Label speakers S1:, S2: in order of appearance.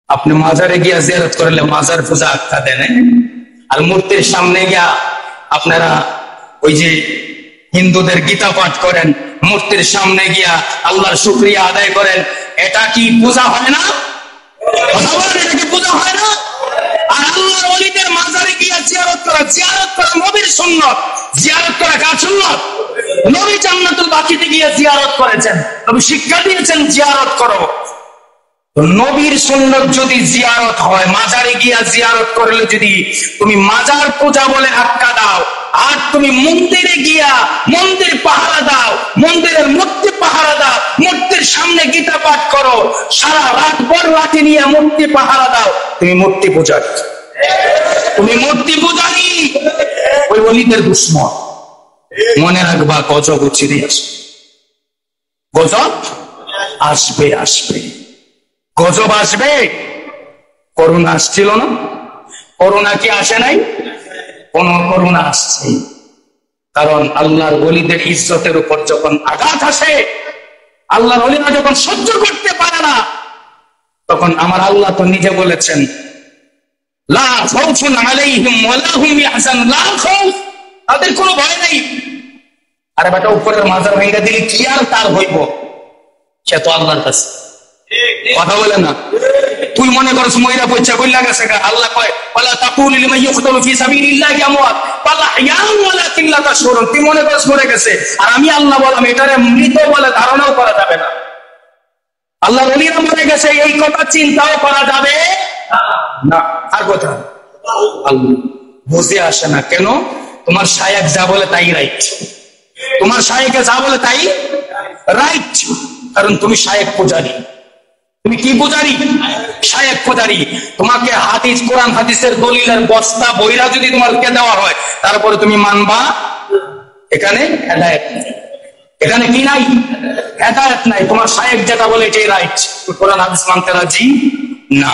S1: আপনি মাজারে গিয়া জিয়ারত করলে মাজার পূজা আখ্যা দেন, আর মূর্তির সামনে গিয়া আপনারা ওই যে হিন্দুদের গীতা পাঠ করেন, মূর্তির সামনে গিয়া আল্লাহর শুকরিয়া আদায় করেন, এটা কি পূজা হয় না? এটা কি পূজা হয় না? আর আল্লাহর ওলিদের মাজারে গিয়া জিয়ারত করা নবীর সুন্নাত। জিয়ারত করা কার সুন্নাত? নবী জান্নাতুল বাকিতে গিয়ে জিয়ারত করেছেন, নবী শিক্ষা দিয়েছেন জিয়ারত করো। নবীর সুন্নাত যদি জিয়ারত হয়, মাজারে গিয়া জিয়ারত করলে যদি তুমি মাজার পূজা বলে আখ্যা দাও, আর তুমি মন্দিরে গিয়া মন্দির পাহারা দাও, মন্দিরের মূর্তি পাহারা দাও, মূর্তির সামনে গীতা পাঠ করো, সারা রাত ভর লাঠি নিয়ে মূর্তি পাহারা দাও, তুমি মূর্তি পূজারী, তুমি মূর্তি পূজারী, ওই ওলিদের দুশমন। মনে রাখবা, গজব চিরে আসবে, গজব আসবে, আসবে, গজব আসবে। করোনা আসছিল না? করোনা কি আসে নাই? কোন করোনা আসছে, কারণ আল্লাহর ওলিদের ইজ্জতের উপর যখন আঘাত আসে, আল্লাহর ওলিরা যখন সহ্য করতে পারে না, তখন আমার আল্লাহ তো নিজে বলেছেন, লা খাউফুন আলাইহিম ওয়ালা হুম ইয়াহজানুন, লা খাউফ, তাদের কোনো ভয় নাই। আরে বেটা, উপরের মাজার ভেঙে দিলে কি আর তার হইব? সে তো আল্লাহর কাছে। কথা বলে না? তুই মনে করছ মহিলা পয়সা কইলা গেছে, আল্লাহ কয় ওয়ালা তাকুলু লিমান ইউকতালু ফি সাবিলিল্লাহি আমওয়াত বাল আহইয়াউ ওয়ালাকিন লা তাশউরুন। তুই মনে করছ মরে গেছে, আর আমি আল্লাহ বললাম এটারে মৃত বলে ধারণাও করা যাবে না। আল্লাহর ওলিরা মরে গেছে এই কথা চিন্তাও করা যাবে না। আর কথা আল্লাহ বুঝে আসে না কেন? তোমার শায়েখ যা বলে তাই রাইট, তোমার শায়েখে যা বলে তাই রাইট, কারণ তুমি শায়েখ পূজারী। তুমি কি পূজারী? শায়েখ পূজারী। তোমাকে হাদিস, কোরআন হাদিসের দলিলের বস্তা বইরা যদি তোমাকে দেওয়া হয়, তারপরে তুমি মানবা? এখানে হেদায়েত নাই, এখানে কি নাই? হেদায়েত নাই। তোমার শায়েখ যেটা বলে এটাই রাইট, কোরআন হাদিস মানতে রাজি না।